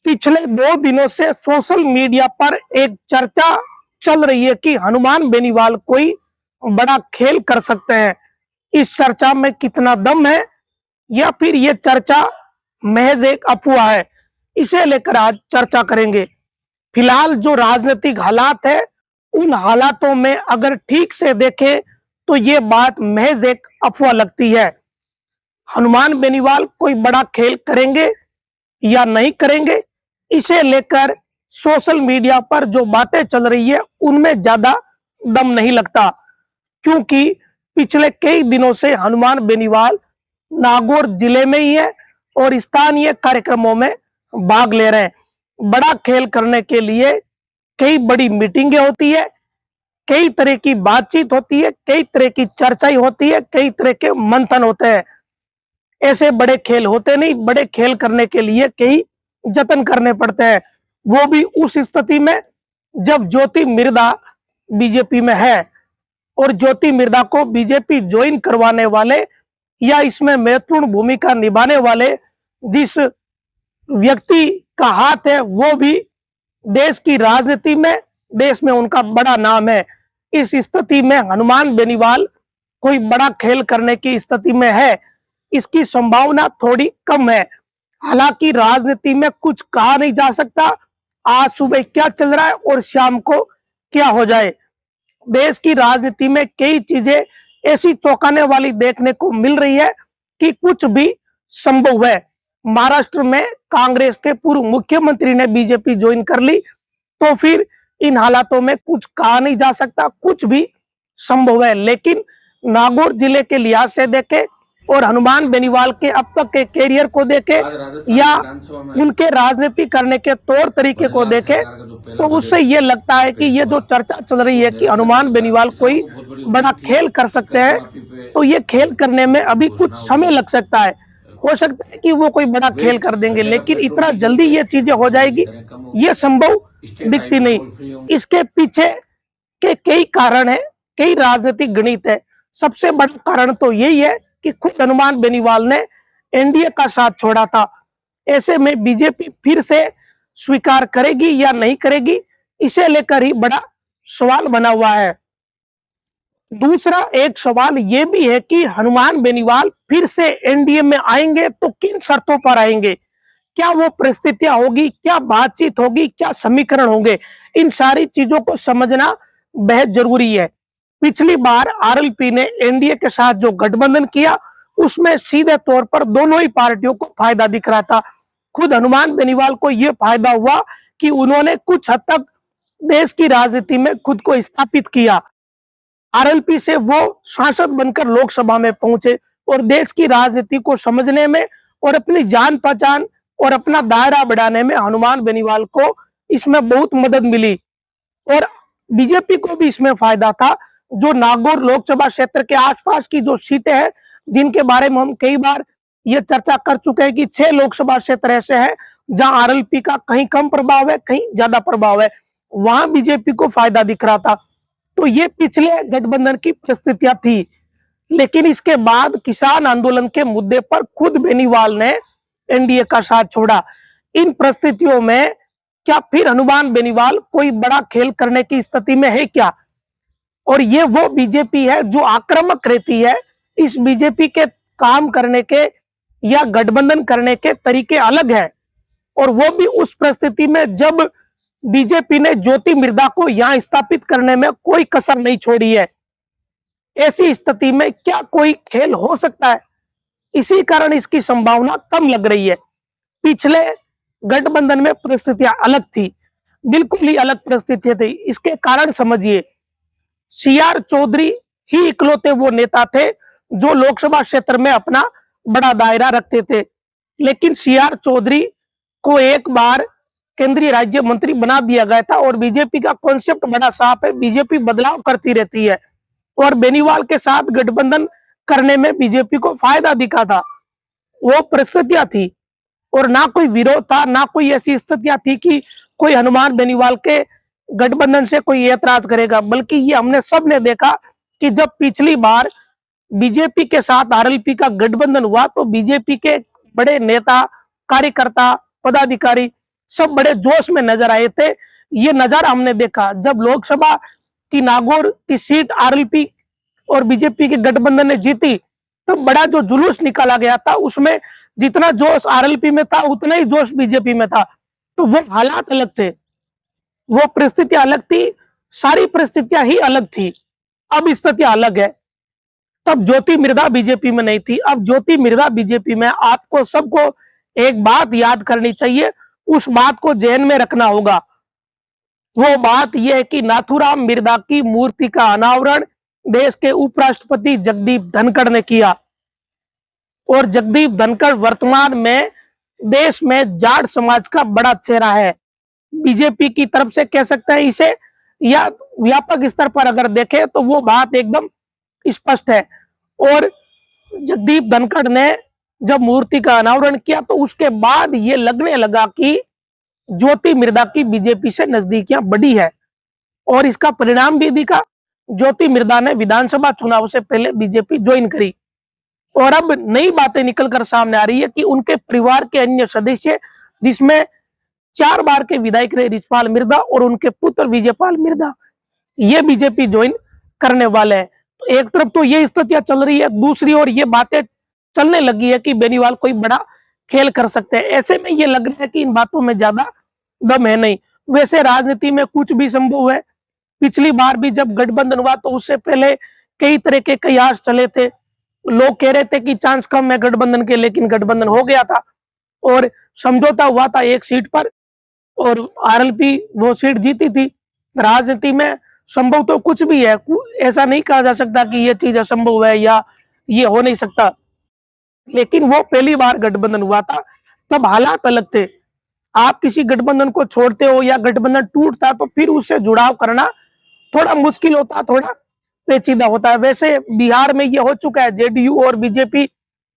पिछले 2 दिनों से सोशल मीडिया पर एक चर्चा चल रही है कि हनुमान बेनीवाल कोई बड़ा खेल कर सकते हैं। इस चर्चा में कितना दम है या फिर ये चर्चा महज एक अफवाह है, इसे लेकर आज चर्चा करेंगे। फिलहाल जो राजनीतिक हालात है, उन हालातों में अगर ठीक से देखें तो ये बात महज एक अफवाह लगती है। हनुमान बेनीवाल कोई बड़ा खेल करेंगे या नहीं करेंगे, इसे लेकर सोशल मीडिया पर जो बातें चल रही है उनमें ज्यादा दम नहीं लगता, क्योंकि पिछले कई दिनों से हनुमान बेनीवाल नागौर जिले में ही है और स्थानीय कार्यक्रमों में भाग ले रहे हैं। बड़ा खेल करने के लिए कई बड़ी मीटिंगें होती है, कई तरह की बातचीत होती है, कई तरह की चर्चाएं होती है, कई तरह के मंथन होते हैं। ऐसे बड़े खेल होते नहीं। बड़े खेल करने के लिए कई जतन करने पड़ते हैं, वो भी उस स्थिति में जब ज्योति मिर्धा बीजेपी में है और ज्योति मिर्धा को बीजेपी ज्वाइन करवाने वाले या इसमें महत्वपूर्ण भूमिका निभाने वाले जिस व्यक्ति का हाथ है वो भी देश की राजनीति में, देश में उनका बड़ा नाम है। इस स्थिति में हनुमान बेनीवाल कोई बड़ा खेल करने की स्थिति में है, इसकी संभावना थोड़ी कम है। हालांकि राजनीति में कुछ कहा नहीं जा सकता, आज सुबह क्या चल रहा है और शाम को क्या हो जाए। देश की राजनीति में कई चीजें ऐसी चौंकाने वाली देखने को मिल रही है कि कुछ भी संभव है। महाराष्ट्र में कांग्रेस के पूर्व मुख्यमंत्री ने बीजेपी ज्वाइन कर ली, तो फिर इन हालातों में कुछ कहा नहीं जा सकता, कुछ भी संभव है। लेकिन नागौर जिले के लिहाज से देखें और हनुमान बेनीवाल के अब तक के कैरियर को देखे या उनके राजनीति करने के तौर तरीके को देखे तो उससे ये लगता है कि ये जो चर्चा चल रही है कि हनुमान बेनीवाल कोई बड़ा खेल कर सकते हैं, तो ये खेल करने में अभी कुछ समय लग सकता है। हो सकता है कि वो कोई बड़ा खेल कर देंगे, लेकिन इतना जल्दी ये चीजें हो जाएगी ये संभव दिखती नहीं। इसके पीछे के कई कारण है, कई राजनीतिक गणित है। सबसे बड़ा कारण तो यही है कि खुद हनुमान बेनीवाल ने एनडीए का साथ छोड़ा था। ऐसे में बीजेपी फिर से स्वीकार करेगी या नहीं करेगी, इसे लेकर ही बड़ा सवाल बना हुआ है। दूसरा एक सवाल यह भी है कि हनुमान बेनीवाल फिर से एनडीए में आएंगे तो किन शर्तों पर आएंगे, क्या वो परिस्थितियां होगी, क्या बातचीत होगी, क्या समीकरण होंगे, इन सारी चीजों को समझना बेहद जरूरी है। पिछली बार आरएलपी ने एनडीए के साथ जो गठबंधन किया उसमें सीधे तौर पर दोनों ही पार्टियों को फायदा दिख रहा था। खुद हनुमान बेनीवाल को यह फायदा हुआ कि उन्होंने कुछ हद तक देश की राजनीति में खुद को स्थापित किया। आरएलपी से वो सांसद बनकर लोकसभा में पहुंचे और देश की राजनीति को समझने में और अपनी जान पहचान और अपना दायरा बढ़ाने में हनुमान बेनीवाल को इसमें बहुत मदद मिली और बीजेपी को भी इसमें फायदा था। जो नागौर लोकसभा क्षेत्र के आसपास की जो सीटें हैं, जिनके बारे में हम कई बार ये चर्चा कर चुके हैं कि 6 लोकसभा क्षेत्र ऐसे हैं जहां आरएलपी का कहीं कम प्रभाव है, कहीं ज्यादा प्रभाव है, वहां बीजेपी को फायदा दिख रहा था। तो ये पिछले गठबंधन की परिस्थितियां थी। लेकिन इसके बाद किसान आंदोलन के मुद्दे पर खुद बेनीवाल ने एनडीए का साथ छोड़ा। इन परिस्थितियों में क्या फिर हनुमान बेनीवाल कोई बड़ा खेल करने की स्थिति में है क्या? और ये वो बीजेपी है जो आक्रामक रहती है। इस बीजेपी के काम करने के या गठबंधन करने के तरीके अलग है, और वो भी उस परिस्थिति में जब बीजेपी ने ज्योति मिर्धा को यहां स्थापित करने में कोई कसर नहीं छोड़ी है। ऐसी स्थिति में क्या कोई खेल हो सकता है? इसी कारण इसकी संभावना कम लग रही है। पिछले गठबंधन में परिस्थितियां अलग थी, बिल्कुल ही अलग परिस्थितियां थी। इसके कारण समझिए, सीआर चौधरी ही इकलौते वो नेता थे जो लोकसभा क्षेत्र में अपना बड़ा दायरा रखते थे। लेकिन सीआर चौधरी को एक बार केंद्रीय राज्य मंत्री बना दिया गया था और बीजेपी का कॉन्सेप्ट बड़ा साफ है, बीजेपी बदलाव करती रहती है और बेनीवाल के साथ गठबंधन करने में बीजेपी को फायदा दिखा था। वो परिस्थितियां थी और ना कोई विरोध था, ना कोई ऐसी स्थितियां थी कि कोई हनुमान बेनीवाल के गठबंधन से कोई ऐतराज करेगा। बल्कि ये हमने सबने देखा कि जब पिछली बार बीजेपी के साथ आरएलपी का गठबंधन हुआ तो बीजेपी के बड़े नेता, कार्यकर्ता, पदाधिकारी सब बड़े जोश में नजर आए थे। ये नजारा हमने देखा जब लोकसभा की नागौर की सीट आरएलपी और बीजेपी के गठबंधन ने जीती, तब बड़ा जो जुलूस निकाला गया था, उसमें जितना जोश आरएलपी में था उतना ही जोश बीजेपी में था। तो वो हालात अलग थे, वो परिस्थितियां अलग थी, सारी परिस्थितियां ही अलग थी। अब स्थितियां अलग है। तब ज्योति मृधा बीजेपी में नहीं थी, अब ज्योति मृधा बीजेपी में। आपको सबको एक बात याद करनी चाहिए, उस बात को ज़हन में रखना होगा। वो बात यह है कि नाथूराम मृधा की मूर्ति का अनावरण देश के उपराष्ट्रपति जगदीप धनखड़ ने किया, और जगदीप धनखड़ वर्तमान में देश में जाट समाज का बड़ा चेहरा है। बीजेपी की तरफ से कह सकते हैं इसे, या व्यापक स्तर पर अगर देखें तो वो बात एकदम स्पष्ट है। और जगदीप धनखड़ ने जब मूर्ति का अनावरण किया तो उसके बाद ये लगने लगा कि ज्योति मृधा की बीजेपी से नजदीकियां बढ़ी है, और इसका परिणाम भी दिखा। ज्योति मृधा ने विधानसभा चुनाव से पहले बीजेपी ज्वाइन करी, और अब नई बातें निकलकर सामने आ रही है कि उनके परिवार के अन्य सदस्य, जिसमें 4 बार के विधायक रहे रिछपाल मृधा और उनके पुत्र विजयपाल मृधा, ये बीजेपी ज्वाइन करने वाले हैं। तो एक तरफ तो ये स्थितियां चल रही है, दूसरी ओर ये बातें चलने लगी है कि बेनीवाल कोई बड़ा खेल कर सकते हैं। ऐसे में ये लग रहा है कि इन बातों में ज्यादा दम है नहीं। वैसे राजनीति में कुछ भी संभव है। पिछली बार भी जब गठबंधन हुआ तो उससे पहले कई तरह के कयास चले थे। लोग कह रहे थे कि चांस कम है गठबंधन के, लेकिन गठबंधन हो गया था और समझौता हुआ था एक सीट पर, और आरएलपी वो सीट जीती थी। राजनीति में संभव तो कुछ भी है, ऐसा नहीं कहा जा सकता कि ये चीज असंभव है या ये हो नहीं सकता। लेकिन वो पहली बार गठबंधन हुआ था, तब हालात अलग थे। आप किसी गठबंधन को छोड़ते हो या गठबंधन टूटता तो फिर उससे जुड़ाव करना थोड़ा मुश्किल होता, थोड़ा पेचीदा होता है। वैसे बिहार में ये हो चुका है, जेडीयू और बीजेपी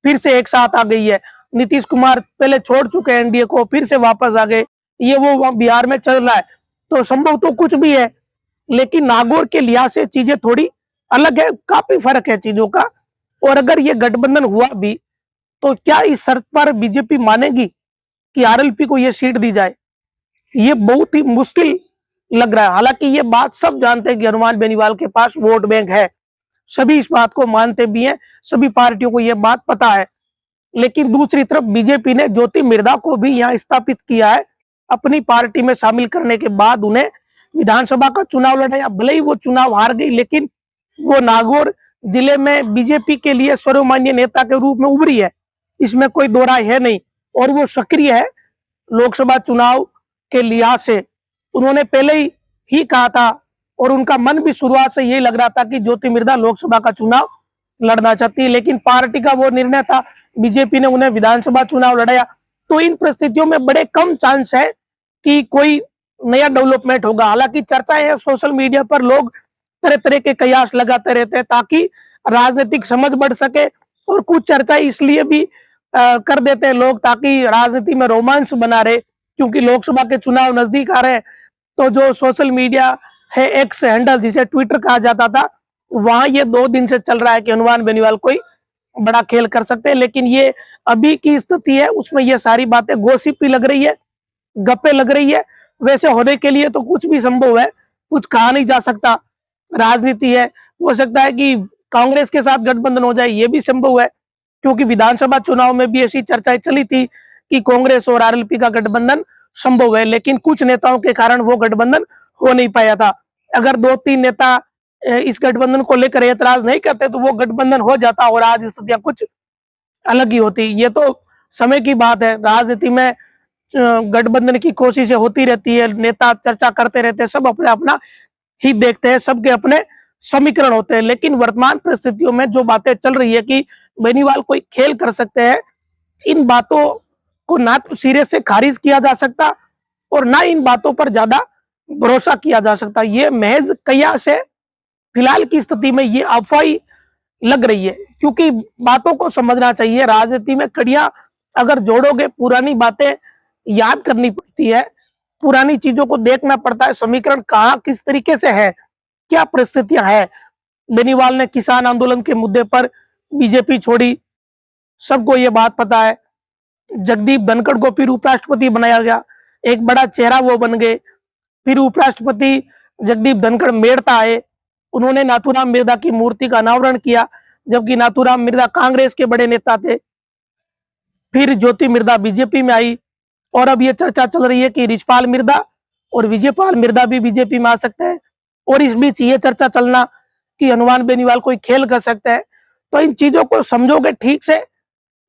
फिर से एक साथ आ गई है। नीतीश कुमार पहले छोड़ चुके हैं एनडीए को, फिर से वापस आ गए, ये वो बिहार में चल रहा है। तो संभव तो कुछ भी है, लेकिन नागौर के लिहाज से चीजें थोड़ी अलग है, काफी फर्क है चीजों का। और अगर ये गठबंधन हुआ भी तो क्या इस शर्त पर बीजेपी मानेगी कि आरएलपी को ये सीट दी जाए? ये बहुत ही मुश्किल लग रहा है। हालांकि ये बात सब जानते हैं कि हनुमान बेनीवाल के पास वोट बैंक है, सभी इस बात को मानते भी हैं, सभी पार्टियों को ये बात पता है। लेकिन दूसरी तरफ बीजेपी ने ज्योति मृधा को भी यहाँ स्थापित किया है। अपनी पार्टी में शामिल करने के बाद उन्हें विधानसभा का चुनाव लड़ाया, भले ही वो चुनाव हार गई, लेकिन वो नागौर जिले में बीजेपी के लिए सर्वमान्य नेता के रूप में उभरी है, इसमें कोई दो राय है नहीं। और वो सक्रिय है लोकसभा चुनाव के लिहाज से। उन्होंने पहले ही कहा था, और उनका मन भी शुरुआत से यही लग रहा था कि ज्योति मृधा लोकसभा का चुनाव लड़ना चाहती है, लेकिन पार्टी का वो निर्णय था, बीजेपी ने उन्हें विधानसभा चुनाव लड़ाया। तो इन परिस्थितियों में बड़े कम चांस है कि कोई नया डेवलपमेंट होगा। हालांकि चर्चाएं है, सोशल मीडिया पर लोग तरह तरह के कयास लगाते रहते हैं ताकि राजनीतिक समझ बढ़ सके, और कुछ चर्चा इसलिए भी कर देते हैं लोग ताकि राजनीति में रोमांस बना रहे, क्योंकि लोकसभा के चुनाव नजदीक आ रहे हैं। तो जो सोशल मीडिया है, एक्स हैंडल जिसे ट्विटर कहा जाता था, वहां ये 2 दिन से चल रहा है कि हनुमान बेनीवाल कोई बड़ा खेल कर सकते हैं। लेकिन ये अभी की स्थिति है, उसमें ये सारी बातें गॉसिप भी लग रही है, गप्पे लग रही है। वैसे होने के लिए तो कुछ भी संभव है, कुछ कहा नहीं जा सकता, राजनीति है। हो सकता है कि कांग्रेस के साथ गठबंधन हो जाए, ये भी संभव है, क्योंकि विधानसभा चुनाव में भी ऐसी चर्चाएं चली थी कि कांग्रेस और आरएलपी का गठबंधन संभव है, लेकिन कुछ नेताओं के कारण वो गठबंधन हो नहीं पाया था। अगर 2-3 नेता इस गठबंधन को लेकर ऐतराज नहीं करते तो वो गठबंधन हो जाता और आज स्थितियां कुछ अलग ही होती। ये तो समय की बात है, राजनीति में गठबंधन की कोशिशें होती रहती है, नेता चर्चा करते रहते हैं, सब अपना अपना ही देखते हैं, सबके अपने समीकरण होते हैं। लेकिन वर्तमान परिस्थितियों में जो बातें चल रही है कि बेनीवाल कोई खेल कर सकते हैं, इन बातों को ना तो सिरे से खारिज किया जा सकता और ना इन बातों पर ज्यादा भरोसा किया जा सकता। ये महज कयास है, फिलहाल की स्थिति में ये अफवाही लग रही है, क्योंकि बातों को समझना चाहिए। राजनीति में कड़ियां अगर जोड़ोगे, पुरानी बातें याद करनी पड़ती है, पुरानी चीजों को देखना पड़ता है, समीकरण कहाँ किस तरीके से है, क्या परिस्थितियां है। बेनीवाल ने किसान आंदोलन के मुद्दे पर बीजेपी छोड़ी, सबको ये बात पता है। जगदीप धनखड़ को फिर उपराष्ट्रपति बनाया गया, एक बड़ा चेहरा वो बन गए। फिर उपराष्ट्रपति जगदीप धनखड़ मेड़ता आए, उन्होंने नाथूराम मिर्जा की मूर्ति का अनावरण किया, जबकि नाथूराम मिर्जा कांग्रेस के बड़े नेता थे। फिर ज्योति मिर्जा बीजेपी में आई, और अब ये चर्चा चल रही है कि रिछपाल मिर्जा और विजयपाल मिर्जा भी बीजेपी में आ सकते हैं। और इस बीच ये चर्चा चलना कि हनुमान बेनीवाल कोई खेल कर सकते हैं। तो इन चीजों को समझोगे ठीक से,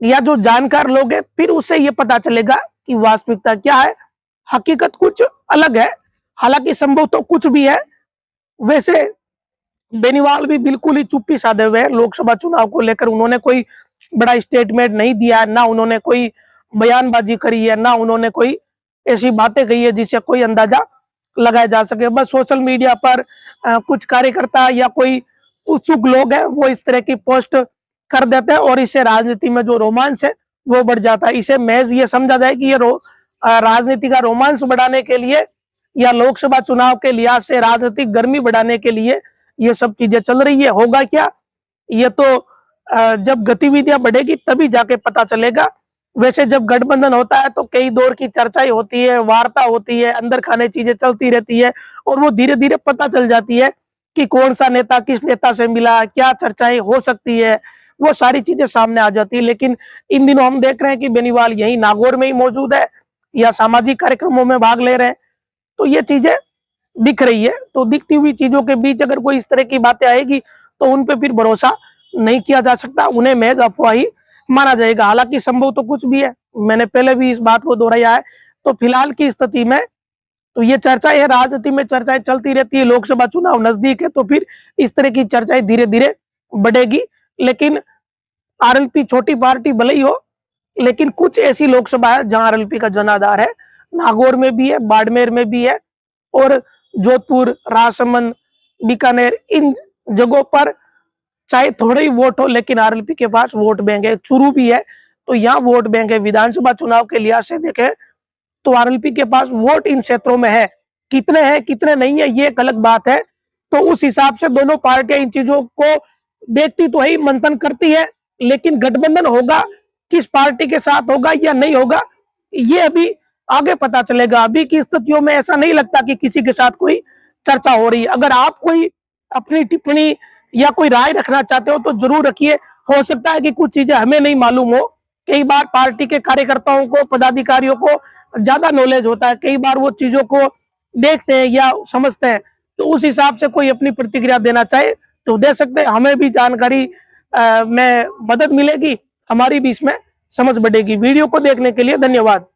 या जो जानकार लोग हैं, फिर उससे ये पता चलेगा कि वास्तविकता क्या है, हकीकत कुछ अलग है। हालांकि संभव तो कुछ भी है। वैसे बेनीवाल भी बिल्कुल ही चुप्पी साधे हुए हैं लोकसभा चुनाव को लेकर। उन्होंने कोई बड़ा स्टेटमेंट नहीं दिया है, ना उन्होंने कोई बयानबाजी करी है, ना उन्होंने कोई ऐसी बातें कही है जिससे कोई अंदाजा लगाया जा सके। बस सोशल मीडिया पर कुछ कार्यकर्ता या कोई उत्सुक लोग हैं, वो इस तरह की पोस्ट कर देते हैं, और इससे राजनीति में जो रोमांच है वो बढ़ जाता है। इसे महज ये समझा जाए कि ये राजनीति का रोमांच बढ़ाने के लिए या लोकसभा चुनाव के लिहाज से राजनीतिक गर्मी बढ़ाने के लिए ये सब चीजें चल रही है। होगा क्या, ये तो जब गतिविधियां बढ़ेगी तभी जाके पता चलेगा। वैसे जब गठबंधन होता है तो कई दौर की चर्चाएं होती है, वार्ता होती है, अंदर खाने चीजें चलती रहती है, और वो धीरे धीरे पता चल जाती है कि कौन सा नेता किस नेता से मिला, क्या चर्चाएं हो सकती है, वो सारी चीजें सामने आ जाती है। लेकिन इन दिनों हम देख रहे हैं कि बेनीवाल यही नागौर में ही मौजूद है या सामाजिक कार्यक्रमों में भाग ले रहे हैं, तो ये चीजें दिख रही है। तो दिखती हुई चीजों के बीच अगर कोई इस तरह की बातें आएगी तो उन पे फिर भरोसा नहीं किया जा सकता, उन्हें महज अफवाह ही माना जाएगा। हालांकि संभव तो कुछ भी है, मैंने पहले भी इस बात को दोहराया है। तो फिलहाल की स्थिति में तो ये चर्चाएं है, राजनीति में चर्चाएं चलती रहती है, लोकसभा चुनाव नजदीक है तो फिर इस तरह की चर्चाएं धीरे धीरे बढ़ेगी। लेकिन आरएलपी छोटी पार्टी भले ही हो, लेकिन कुछ ऐसी लोकसभा है जहां आरएलपी का जनाधार है। नागौर में भी है, बाड़मेर में भी है, और जोधपुर, राजसमंद, बीकानेर, इन जगहों पर चाहे थोड़े ही वोट हो, लेकिन आरएलपी के पास वोट बैंक है। चुरू भी है, तो यहाँ वोट बैंक है। विधानसभा चुनाव के लिहाज से देखें तो आरएलपी के पास वोट इन क्षेत्रों में है। कितने हैं कितने नहीं है ये एक अलग बात है। तो उस हिसाब से दोनों पार्टियां इन चीजों को देखती तो है, मंथन करती है, लेकिन गठबंधन होगा किस पार्टी के साथ होगा या नहीं होगा, ये अभी आगे पता चलेगा। अभी की स्थितियों में ऐसा नहीं लगता कि किसी के साथ कोई चर्चा हो रही है। अगर आप कोई अपनी टिप्पणी या कोई राय रखना चाहते हो तो जरूर रखिए। हो सकता है कि कुछ चीजें हमें नहीं मालूम हो। कई बार पार्टी के कार्यकर्ताओं को, पदाधिकारियों को ज्यादा नॉलेज होता है, कई बार वो चीजों को देखते हैं या समझते हैं, तो उस हिसाब से कोई अपनी प्रतिक्रिया देना चाहे तो दे सकते हैं। हमें भी जानकारी में मदद मिलेगी, हमारी भी इसमें समझ बढ़ेगी। वीडियो को देखने के लिए धन्यवाद।